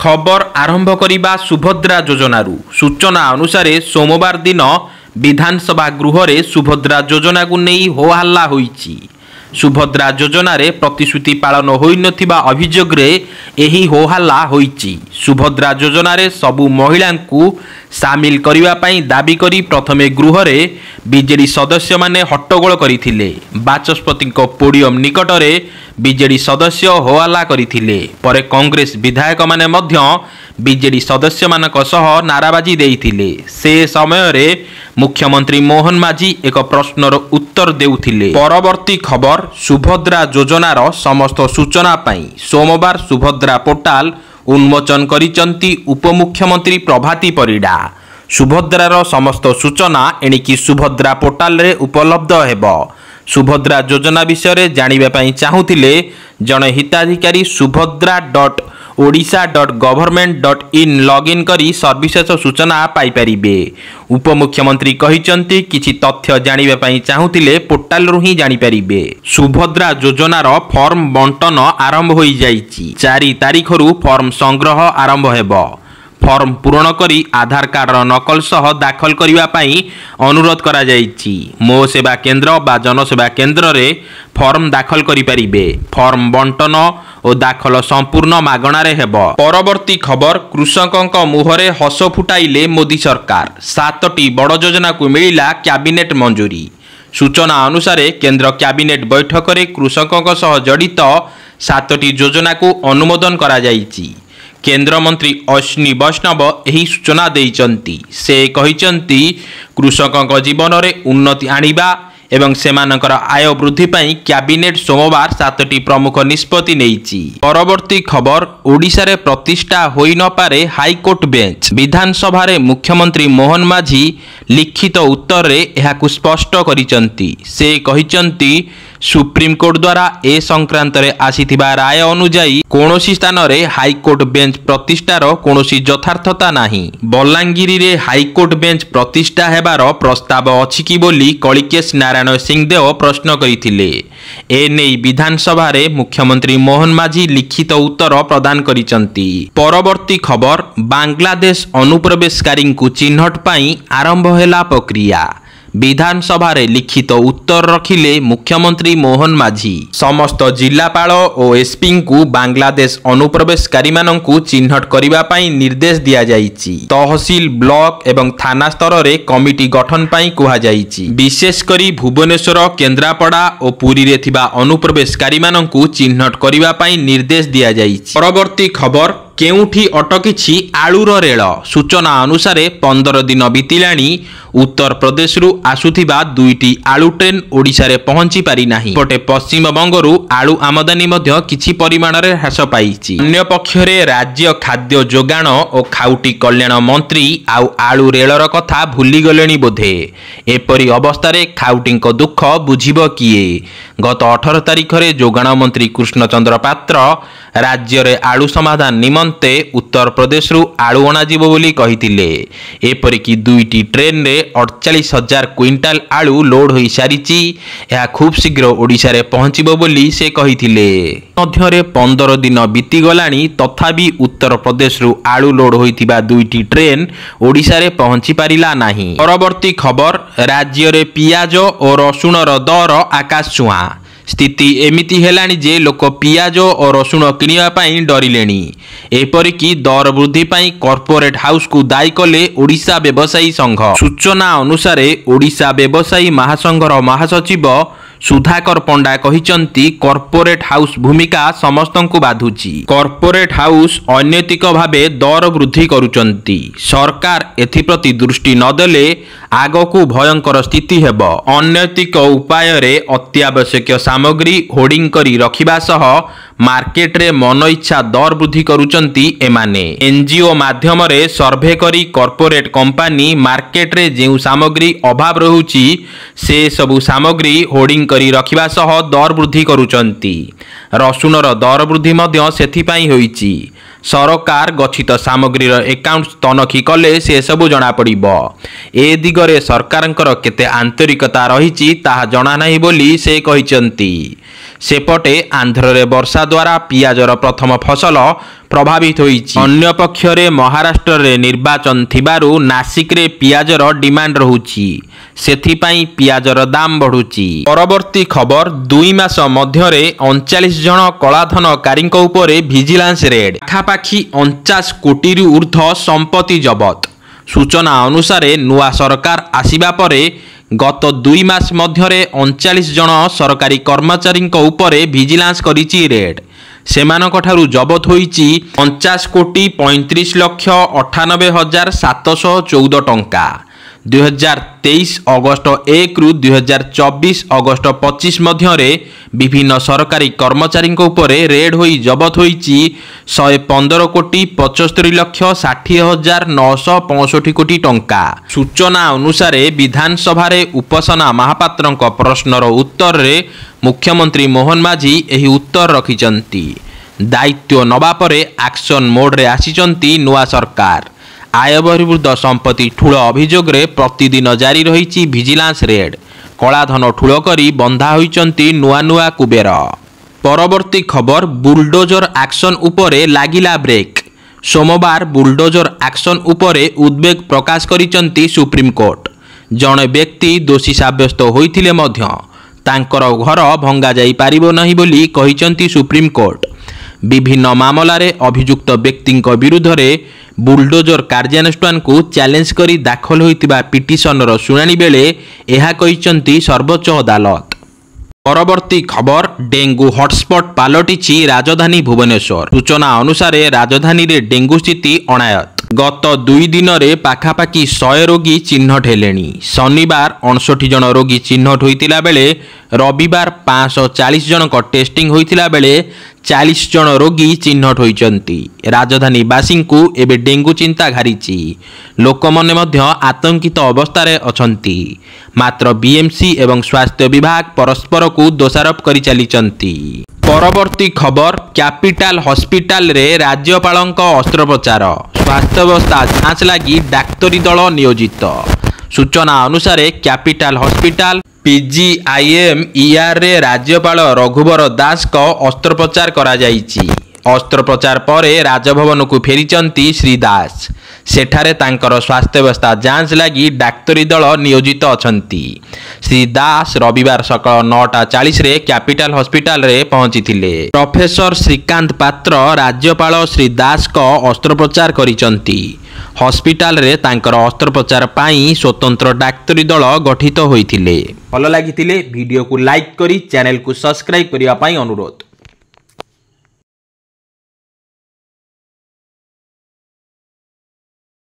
खबर आरंभ करिबा सुभद्रा योजनारू सूचना अनुसार सोमवार दिन विधानसभा गृह रे सुभद्रा योजना को नहीं हो हल्ला होईची। सुभद्रा योजना रे प्रतिश्रुति पालन होई नथिबा अभियोग रे एही हो हल्ला होईची। सुभद्रा योजना रे सबु महिला को सामिल करिवा पई दाबी करी प्रथमे गृह रे बीजेडी सदस्य माने हट्टगोल करिथिले। बाचस्पति पोडियम निकट रे बीजेडी सदस्य हो हल्ला करिथिले। परे कांग्रेस विधायक माने मध्य बीजेडी सदस्य मानक सह नाराबाजी देइथिले। से समय रे मुख्यमंत्री मोहन माझी एक प्रश्नर उत्तर देउथिले। परवर्ती खबर सुभद्रा योजनार समस्त सूचना पाई सोमवार सुभद्रा पोर्टाल उन्मोचन करिचंती उपमुख्यमंत्री प्रभाती परिडा। सुभद्रार समस्त सूचना एणिकी सुभद्रा पोर्टाल रे उपलब्ध हेबो। सुभद्रा योजना विषय रे जानिबा पई चाहुथिले जणे हिताधिकारी subhadra.odisha.government.in लॉगिन करी सर्विसेस सूचना पाई परिबे। उपमुख्यमंत्री कहिचंती किछि तथ्य जानिबा पई चाहुथिले पोर्टाल रु ही जानि परिबे। सुभद्रा योजनार फॉर्म बंटन आरंभ होई जाईची। 4 तारिख रु फॉर्म संग्रह आरंभ हेबो। फॉर्म पूरण करी आधार कार्ड नकल सह दाखल करिवा पई अनुरोध करा जाईची। मो सेवा केंद्र बा जनसेवा केंद्र रे फॉर्म दाखल करि परिबे। फॉर्म बंटन और दाखल संपूर्ण मागणारे हेबो। परवर्ती खबर कृषकक मुहरे हस फुटाइले मोदी सरकार। 7टी बड़ योजना को मिलिला कैबिनेट मंजूरी। सूचना अनुसार केंद्र कैबिनेट बैठक रे कृषकक सह जड़ित 7टी योजना को अनुमोदन करा जाईची। केंद्र मंत्री अश्विनी वैष्णव यही सूचना देइचंती। से कहिचंती कृषकक जीवन रे उन्नति आनिबा एवं सेमानकर आय वृद्धि पाई कैबिनेट सोमवार 7टी प्रमुख निष्पत्ति नेइची। परवर्ती खबर ओडिशा रे प्रतिष्ठा होई न पारे हाईकोर्ट बेंच। विधानसभा रे मुख्यमंत्री मोहन माझी लिखित उत्तर रे एहाकु स्पष्ट करिचंती। से कहिचंती सुप्रीमकोर्ट द्वारा ए संक्रांत रे आसीथिबा राय अनुजाई कोनोसी स्थान रे हाईकोर्ट बेंच प्रतिष्ठार कोनोसी यथार्थता नाही। बलांगीरी रे हाईकोर्ट बेंच प्रतिष्ठा हेबार प्रस्ताव अछि कि बोली कलिकेश नारायण सिंहदेव प्रश्न करिथिले। ए नै विधानसभा रे मुख्यमंत्री मोहन माझी लिखित उत्तर प्रदान करिचंती। परवर्ती खबर बांग्लादेश अनुप्रवेशकारी को चिन्हट पाई आरंभ हेला प्रक्रिया। विधानसभा रे लिखित उत्तर रखिले मुख्यमंत्री मोहन माझी। समस्त जिलापाल और एसपी को बांग्लादेश अनुप्रवेशकारी माननकु चिन्हट करिबा पई निर्देश दिया जाईची। तहसील ब्लॉक एवं थाना स्तर रे कमिटी गठन पई कुहा जाईची। विशेष करी भुवनेश्वर केन्द्रापड़ा और पुरी रे थिबा अनुप्रवेशकारी माननकु चिन्हट करिबा पई निर्देश दिया जाईची। परवर्ती खबर केउठी अटकिछि आलूर रेल। सूचना अनुसार 15 दिन बीतिलाणी उत्तर प्रदेश रु आसुथिबा 2टी आलू ट्रेन ओडिशा रे पहुंची पारि नाही। पटे पश्चिम बंगरु आलू आमदानी मध्य किछि परिमाण रे ह्रास पाइछि। अन्य पक्षरे राज्य खाद्य जोगाण और खाउटी कल्याण मंत्री आउ आलू रेलर कथा भूली गलेनी बोधे। एपरी अवस्था रे खाउटींको दुख बुझिबो किए। गत 18 तारिख रे जोगाण मंत्री कृष्णचंद्र पात्र राज्य रे आलू समाधान निमंते उत्तर प्रदेश रु आलू अणाजिबो बोली कहिथिले। एपरिकी 2टी ट्रेन रे 48,000 क्विंटाल आलू लोड होई सारिची। यह खूब शीघ्र ओडिशा रे पहुंचिबो बोली से कहिथिले। मध्यरे 15 दिन बीती गलानी तथापि उत्तर प्रदेश रु आलू लोड होइथिबा 2टी ट्रेन ओडिशा रे पहुंची पारिला नाही। परवर्ती खबर राज्य रे पियाज और रसुण रो दर आकाश छुआ। स्थिति एमिति हेलानी जे लोक पियाज और रसुण किनिया पाई डरिलेनी। एपरिकी दर वृद्धि पाई कॉर्पोरेट हाउस को दायी कले ओडिशा व्यवसायी संघ। सूचना अनुसार ओडिशा व्यवसायी महासंघर महासचिव सुधाकर पंडा कहिचंती कॉर्पोरेट हाउस भूमिका समस्त को बाधुची। कॉर्पोरेट हाउस अनैतिक भावे दर वृद्धि करुचंती। सरकार एथिप्रति दृष्टि नदेले आगकू भयंकर स्थिति हेबो। अनैतिक उपाय रे अत्यावश्यक सामग्री होर्डिंग करी रखिबा सह मार्केट रे मन इच्छा दर वृद्धि करुचंती एमाने। एनजीओ माध्यम रे सर्वे करी कॉर्पोरेट कंपनी मार्केट रे जेउ सामग्री अभाव रहुची से सबु सामग्री होर्डिंग करी रखिबा सह दर वृद्धि करुचंती। रसुणर दर वृद्धि मध्य सेथि पई होईची। सरकार गच्छित सामग्री एकाउंट तनखी कले से सबु जना पड़िबो। ए दिगरे सरकारंकर केते आंतरिकता रहिची ताहा जना नाही बोली से कहिचंती। सेपटे आंध्र वर्षा द्वारा पियाजर प्रथम फसल प्रभावित होईछि। अन्य पक्षरे महाराष्ट्र रे निर्वाचन थिबारु नासिक रे पियाजर डिमांड रहुछि, सेथिपाई पियाजर दाम बढ़ुछि। परवर्ती खबर 2 मास मध्यरे 39 जन कलाधनकारी उपरे विजिलेंस रेड, पाखापाखि 49 कोटी रु ऊर्ध्व संपत्ति जबत। सूचना अनुसार नुआ सरकार आसिबा परे गत 2 मास मध्यरे 39 जन सरकारी कर्मचारी उपरे विजिलेंस करिछि रेड। सेमानकठारु जबत होईछि 50 कोटी 35 लक्ष 98 हजार 714 टंका। 2023 अगस्त 1 रु 2024 अगस्त 25 मध्यरे विभिन्न सरकारी कर्मचारी उपरे रेड होई जबत होईछि 115 कोटी 75 लक्ष 60 हजार 965 कोटी टंका। सूचना अनुसार विधानसभा उपसेना महापात्र प्रश्नर उत्तर रे मुख्यमंत्री मोहन माझी एही उत्तर रखिचंती। दायित्व नबा परे एक्शन मोड रे आसीचंती नुआ सरकार। आय बहिर्भूत संपत्ति ठूल अभियोग रे प्रतिदिन जारी रही विजिलेंस रेड। कलाधन ठूल करी बंधा होइचंती नुआ नुआ कुबेर। परवर्ती खबर बुलडोजर एक्शन उपरे लागिला ब्रेक। सोमवार बुलडोजर एक्शन उपरे उद्वेग प्रकाश करिचंती सुप्रीम कोर्ट। जणे व्यक्ति दोषी साब्यस्त होइथिले मध्य तांकर घर भंगा जाई पारिबो नहीं बोली कहिचंती सुप्रीम कोर्ट। विभिन्न मामलारे अभियुक्त व्यक्ति विरुद्ध रे बुलडोजर कार्यानुष्ठान को चैलेंज करी दाखल होइतिबा पिटिशनर शुणाणी बेले एहा कहिचंती सर्वोच्च अदालत। परवर्ती खबर डेंगू हॉटस्पॉट पालटिछि राजधानी भुवनेश्वर। सूचना अनुसार राजधानी रे डेंगू स्थिति अणायत। गत 2 दिन रे पाखापाखि 100 रोगी चिन्हट हेलेनी। शनिवार 59 जन रोगी चिन्हट होइतिला बेले रविवार 540 जन को टेस्टिंग होइतिला बेले 40 जन रोगी चिन्हट होइचंती। राजधानी बासी को एबे डेंगू चिंता घारिछि। लोकमने मध्य आतंकित अवस्थारे अछंती। मात्र बीएमसी एवं स्वास्थ्य विभाग परस्पर को दोषारोप करि चलिचंती। परवर्ती खबर कैपिटल हॉस्पिटल रे राज्यपालक अस्त्रोपचार। स्वास्थ्य व्यवस्था जांच लगी डाक्तरी दल नियोजित। सूचना अनुसार कैपिटल हॉस्पिटल PGIMER रे राज्यपाल रघुवर दास को अस्त्रोपचार करा जाइछि। अस्त्रोपचार पर राजभवन को फेरिचंती श्री दास। सेठारे तांकर स्वास्थ्य व्यवस्था जांच लगी डाक्तरी दल नियोजित अछंती। श्री दास रविवार सकाळ 9:40 रे कैपिटल हॉस्पिटल रे पहुंचीथिले। प्रोफेसर श्रीकांत पात्र राज्यपाल श्री दास को अस्त्रोपचार करिचंती। हॉस्पिटल रे तांकर अस्त्रोपचार पाई स्वतंत्र डाक्तरी दल गठित होइथिले। भल लागिथिले वीडियो को लाइक करी चैनल को सब्सक्राइब करिया पाई अनुरोध।